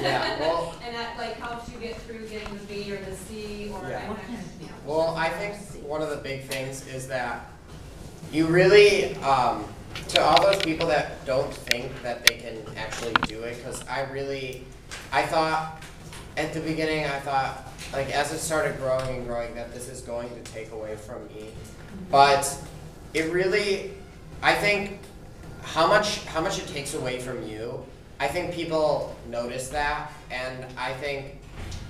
Yeah, well, and that like helps you get through getting the B or the C or Yeah. yeah. Well, I think one of the big things is that you really, to all those people that don't think that they can actually do it, because I thought, at the beginning, I thought, like, as it started growing and growing, that this is going to take away from me. But it really, I think, how much it takes away from you, I think people notice that, and I think,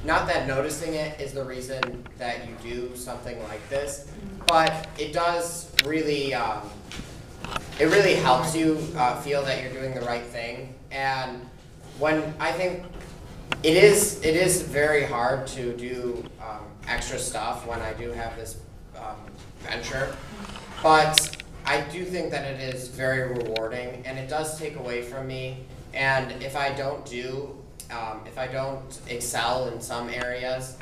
not that noticing it is the reason that you do something like this, but it does really, it really helps you feel that you're doing the right thing. And when I think it is very hard to do extra stuff when I do have this venture, but I do think that it is very rewarding, and it does take away from me. And if I don't excel in some areas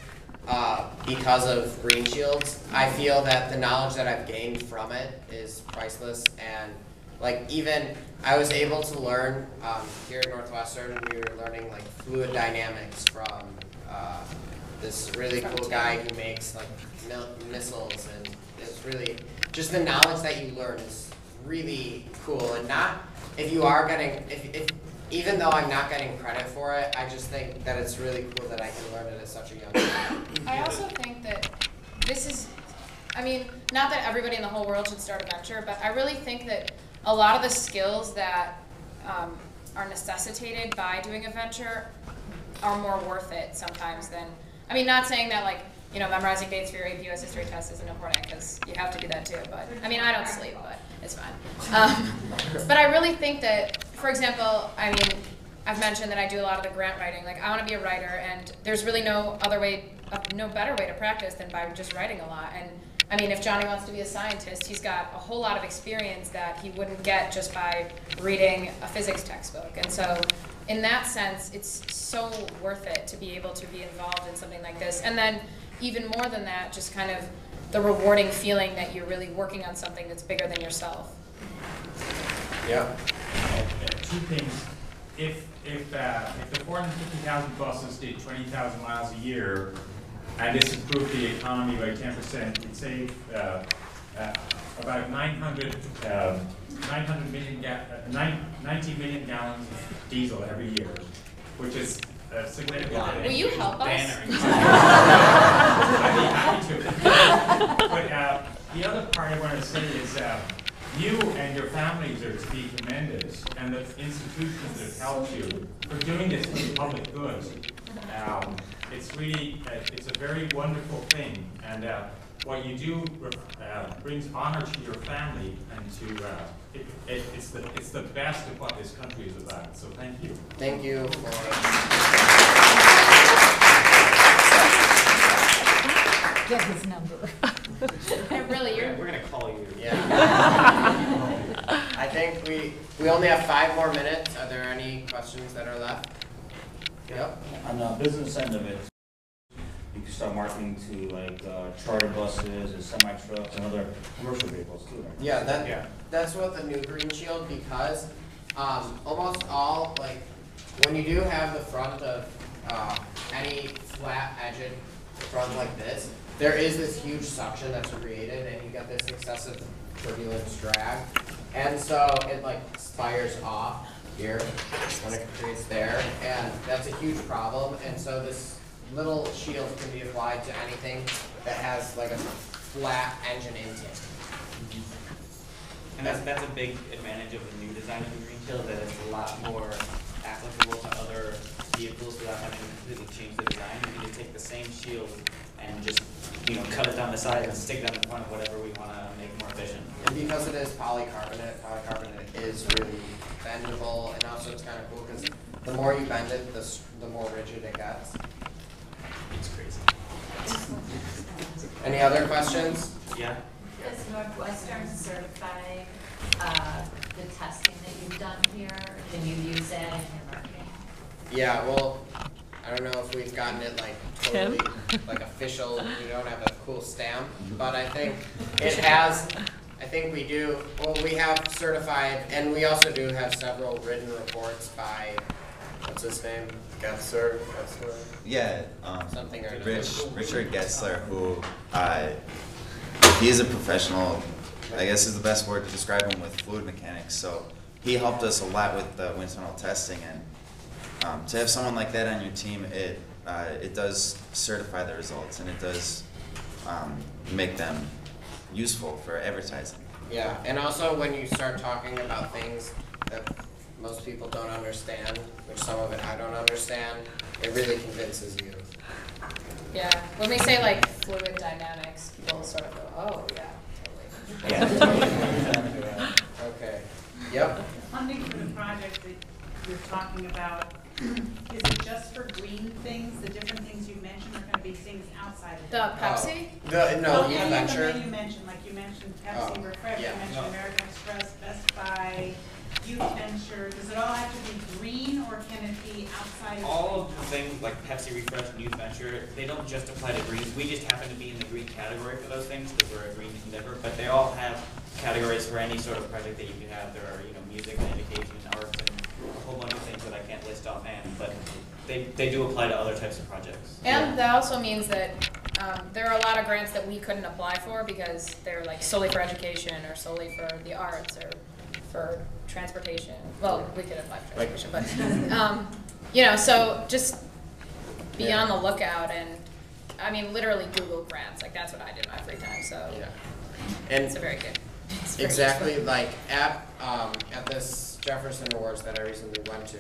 because of GreenShields, I feel that the knowledge that I've gained from it is priceless. And like, even I was able to learn here at Northwestern, we were learning like fluid dynamics from this really cool guy who makes like missiles, and it's really just the knowledge that you learn is really cool. And not if you are getting even though I'm not getting credit for it, I just think that it's really cool that I can learn it at such a young age. I also think that this is, I mean, not that everybody in the whole world should start a venture, but I really think that a lot of the skills that are necessitated by doing a venture are more worth it sometimes than, I mean, not saying that like, you know, memorizing dates for your AP US history test isn't important, because you have to do that too, but, I mean, I don't sleep, but it's fine. But I really think that, for example, I mean, I've mentioned that I do a lot of the grant writing. Like, I want to be a writer, and there's really no better way to practice than by just writing a lot. And I mean, if Johnny wants to be a scientist, he's got a whole lot of experience that he wouldn't get just by reading a physics textbook. And so, in that sense, it's so worth it to be able to be involved in something like this. And then, even more than that, just kind of the rewarding feeling that you're really working on something that's bigger than yourself. Yeah. Two things. If the 450,000 buses did 20,000 miles a year, and this improved the economy by 10%, we'd save about 90 million gallons of diesel every year, which is significant. Will you help us? I'd be happy to. But the other part I want to say is you and your families are to be commended, and the institutions that have helped you for doing this for the public good. It's really, it's a very wonderful thing, and what you do brings honor to your family, and to it's the best of what this country is about. So thank you. Thank you for. Get his number. Really, We're gonna call you. Yeah. I think we only have 5 more minutes. Are there any questions that are left? Yep. On the business end of it, you can start marketing to like charter buses and semi-trucks and other commercial vehicles too, right? Yeah, that's what the new GreenShield, because almost all, like, when you do have the front of any flat-edged front like this, there is this huge suction that's created, and you get this excessive turbulence drag, and so it like fires off here when it creates there, and that's a huge problem. And so this little shield can be applied to anything that has like a flat engine intake. And that's a big advantage of the new design of the GreenShield, that it's a lot more applicable to other vehicles without having to completely change the design. You can just take the same shield and just, you know, cut it down the side and stick it on the front of whatever we want to make more efficient. And because it is polycarbonate is really bendable, and also it's kind of cool because the more you bend it, the more rigid it gets. It's crazy. Any other questions? Yeah. Does Northwestern certify the testing that you've done here? Can you use that in your marketing? Yeah, well, I don't know if we've gotten it like totally like official. We don't have a cool stamp, but I think it has. I think we do. Well, we have certified, and we also do have several written reports by what's his name? Getzler? Yeah, Something or Richard Getzler, who he is a professional, I guess is the best word to describe him, with fluid mechanics. So he helped us a lot with the wind tunnel testing, and to have someone like that on your team, it does certify the results, and it does make them useful for advertising. Yeah, and also when you start talking about things that most people don't understand, which some of it I don't understand, it really convinces you. Yeah, when we say like fluid dynamics, people sort of go, oh yeah, Yeah. totally. Okay. Yep. Funding for the project that you're talking about, is it just for green things? The different things you mentioned are going to be things outside of The that? Pepsi? No, Well, Youth any of them Venture. that you mentioned, like you mentioned Pepsi, Oh, Refresh, yeah. you mentioned American Express, Best Buy, Youth Venture. Does it all have to be green, or can it be outside of? All of the things like Pepsi Refresh and Youth Venture, they don't just apply to greens. We just happen to be in the green category for those things because we're a green endeavor. But they all have categories for any sort of project that you could have. There are, music and education and arts and a whole bunch of things that I can't list offhand. But they do apply to other types of projects. And that also means that there are a lot of grants that we couldn't apply for because they're like solely for education or solely for the arts or for transportation. Well, we could apply for transportation, but so just be on the lookout, and I mean literally Google grants. Like that's what I did in my free time. So Yeah. And it's a very good. It's very exactly, useful. like at this Jefferson Awards that I recently went to,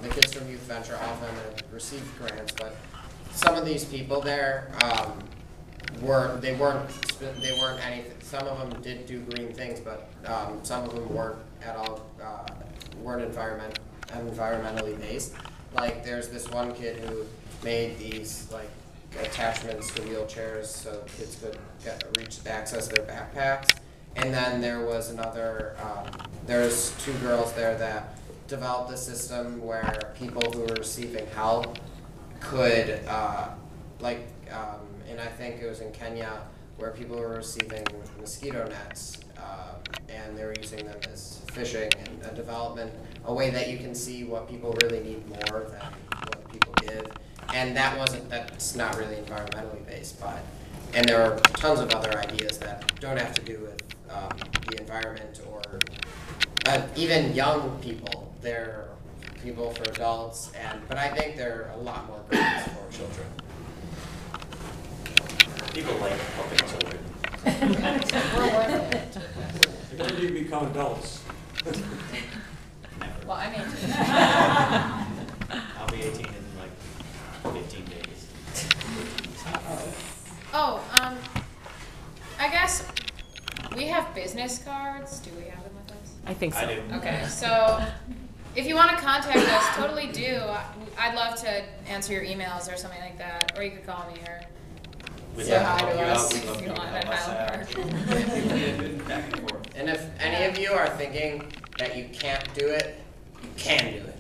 the kids from Youth Venture, all of them had received grants, but some of these people there weren't anything. Some of them did do green things, but some of them weren't at all weren't environmentally based. Like there's this one kid who made these like attachments to wheelchairs so kids could access their backpacks. And then there was another, there's two girls there that developed a system where people who were receiving help could, and I think it was in Kenya, where people were receiving mosquito nets, and they were using them as fishing and a way that you can see what people really need more than what people give. And that's not really environmentally based, and there are tons of other ideas that don't have to do with the environment or even young people. They're people for adults, but I think there are a lot more grants for children. People like helping children. We're worth it. When do you become adults? Well, I mean, I'll be 18 in like 15 days. I guess we have business cards. Do we have them with us? I think so. I do. Okay, so if you want to contact us, totally do. I'd love to answer your emails or something like that, or you could call me or say hi to us if you want at Highland Park. Back and forth. And if any of you are thinking that you can't do it, you can do it.